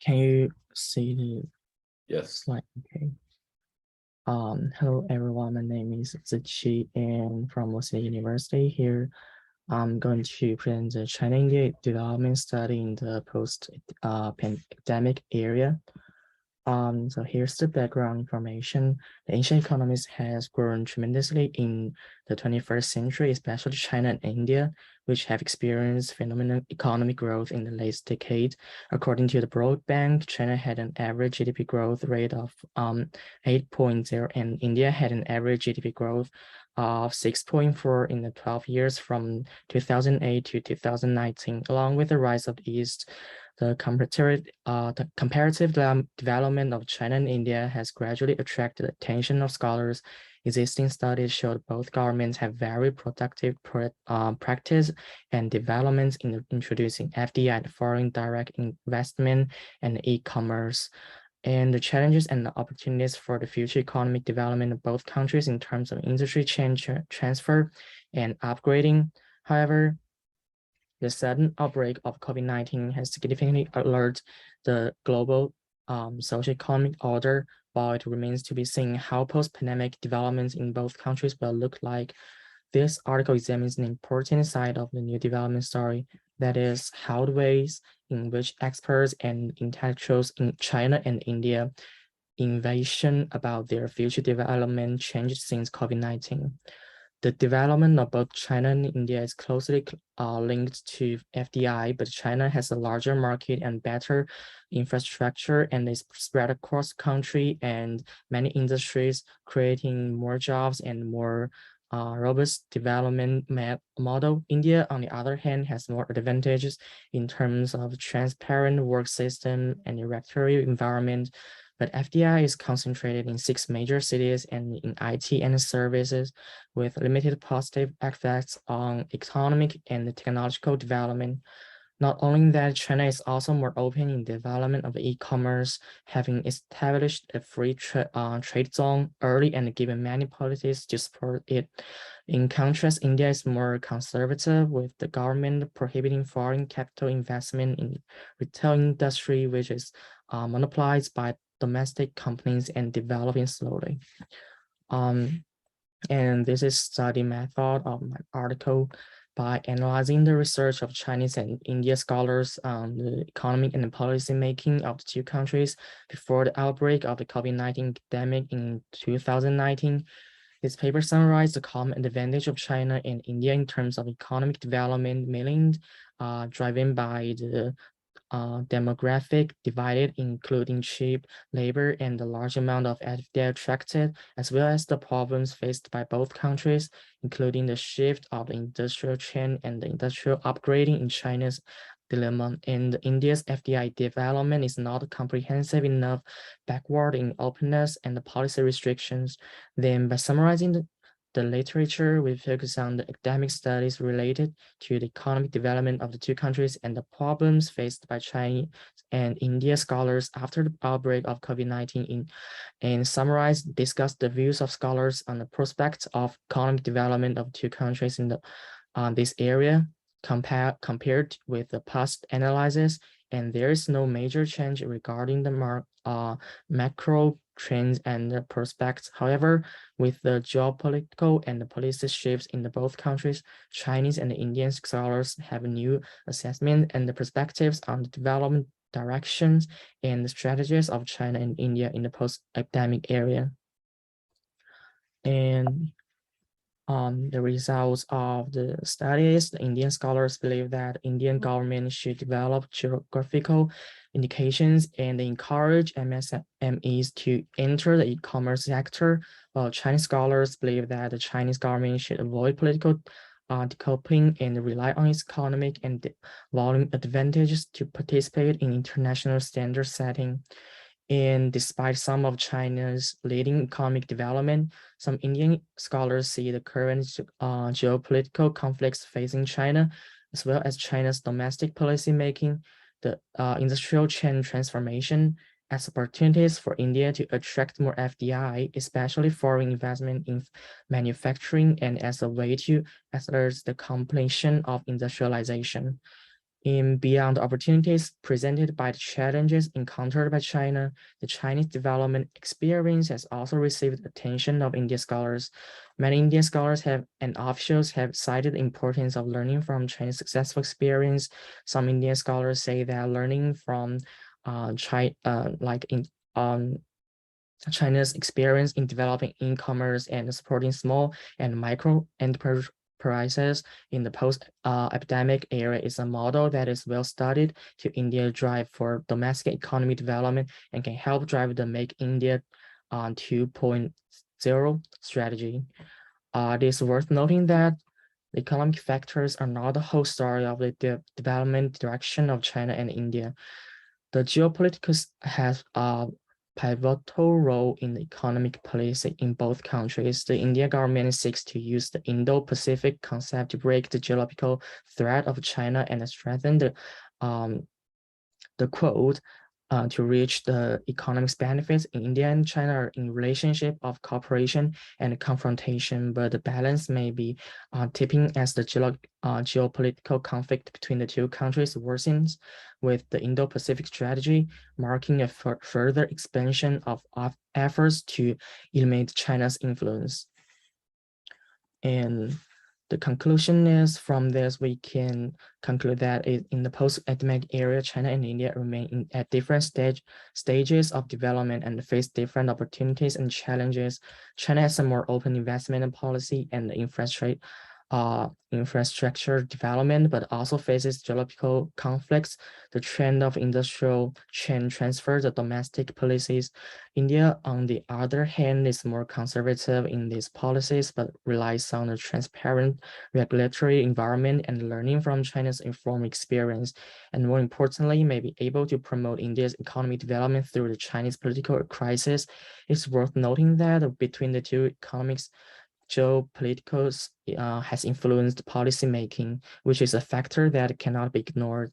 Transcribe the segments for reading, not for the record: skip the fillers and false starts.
Can you see the Yes. slide? Okay. Hello everyone. My name is Ziqi and from Waseda University. Here, I'm going to present the China-India development study in the post-pandemic area. So here's the background information. The Asian economies has grown tremendously in the 21st century, especially China and India, which have experienced phenomenal economic growth in the last decade. According to the World Bank, China had an average GDP growth rate of 8.0, and India had an average GDP growth of 6.4 in the 12 years from 2008 to 2019, along with the rise of the East. The comparative development of China and India has gradually attracted the attention of scholars. Existing studies showed both governments have very productive practice and developments in introducing FDI, foreign direct investment, and e-commerce, and the challenges and the opportunities for the future economic development of both countries in terms of industry change, transfer, and upgrading. However, the sudden outbreak of COVID-19 has significantly alerted the global socio-economic order, while it remains to be seen how post-pandemic developments in both countries will look like. This article examines an important side of the new development story, that is, how the ways in which experts and intellectuals in China and India envision about their future development changed since COVID-19. The development of both China and India is closely linked to FDI, but China has a larger market and better infrastructure and is spread across the country and many industries, creating more jobs and more robust development model. India, on the other hand, has more advantages in terms of transparent work system and regulatory environment, but FDI is concentrated in 6 major cities and in IT and services, with limited positive effects on economic and technological development. Not only that, China is also more open in development of e-commerce, having established a free trade zone early and given many policies to support it. In contrast, India is more conservative, with the government prohibiting foreign capital investment in retail industry, which is monopolized by domestic companies and developing slowly. And this is study method of my article. By analyzing the research of Chinese and Indian scholars on the economic and policy making of the two countries before the outbreak of the COVID-19 pandemic in 2019, this paper summarized the common advantage of China and India in terms of economic development, mainly driven by the demographic divided, including cheap labor and the large amount of FDI attracted, as well as the problems faced by both countries, including the shift of the industrial chain and the industrial upgrading in China's dilemma. And India's FDI development is not comprehensive enough, backward in openness and the policy restrictions. Then by summarizing the literature, we focus on the academic studies related to the economic development of the two countries and the problems faced by Chinese and India scholars after the outbreak of COVID-19 and discuss the views of scholars on the prospects of economic development of two countries in this area compared with the past analysis, and there is no major change regarding the macro trends and the prospects. However, with the geopolitical and the policy shifts in both countries, Chinese and Indian scholars have a new assessment and the perspectives on the development directions and the strategies of China and India in the post-epidemic area. And the results of the studies, the Indian scholars believe that Indian government should develop geographical indications and encourage MSMEs to enter the e-commerce sector, while Chinese scholars believe that the Chinese government should avoid political decoupling and rely on its economic and volume advantages to participate in international standard setting. And despite some of China's leading economic development, some Indian scholars see the current geopolitical conflicts facing China, as well as China's domestic policy making, the industrial chain transformation, as opportunities for India to attract more FDI, especially foreign investment in manufacturing, and as a way to accelerate the completion of industrialization. In beyond opportunities presented by the challenges encountered by China, the Chinese development experience has also received attention of Indian scholars. Many Indian scholars and officials have cited the importance of learning from China's successful experience. Some Indian scholars say that learning from China's experience in developing e-commerce and supporting small and micro enterprises in the post-epidemic era is a model that is well studied to India's drive for domestic economy development and can help drive the Make India 2.0 strategy. It is worth noting that the economic factors are not the whole story of the development direction of China and India. The geopolitics has a pivotal role in the economic policy in both countries. The Indian government seeks to use the Indo-Pacific concept to break the geopolitical threat of China and strengthen the quote to reach the economic benefits in India and China are in relationship of cooperation and confrontation, but the balance may be tipping as the geopolitical conflict between the two countries worsens, with the Indo-Pacific strategy marking a further expansion of efforts to eliminate China's influence. And the conclusion is from this, we can conclude that in the post-epidemic era, China and India remain at different stages of development and face different opportunities and challenges. China has a more open investment policy and infrastructure development, but also faces geopolitical conflicts, the trend of industrial chain transfer, the domestic policies. India, on the other hand, is more conservative in these policies, but relies on a transparent regulatory environment and learning from China's informed experience. And more importantly, may be able to promote India's economic development through the Chinese political crisis. It's worth noting that between the two economics, geopolitics has influenced policymaking, which is a factor that cannot be ignored.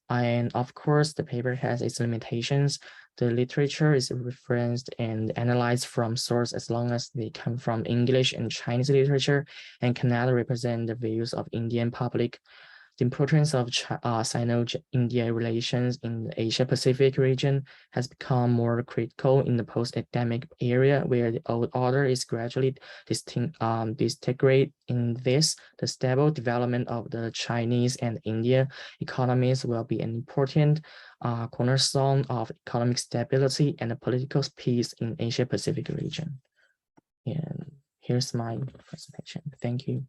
And of course, the paper has its limitations. The literature is referenced and analyzed from source as long as they come from English and Chinese literature and cannot represent the views of Indian public. The importance of Sino-India relations in the Asia-Pacific region has become more critical in the post-epidemic area, where the old order is gradually disintegrate. In this, the stable development of the Chinese and India economies will be an important cornerstone of economic stability and political peace in Asia-Pacific region. And here's my presentation. Thank you.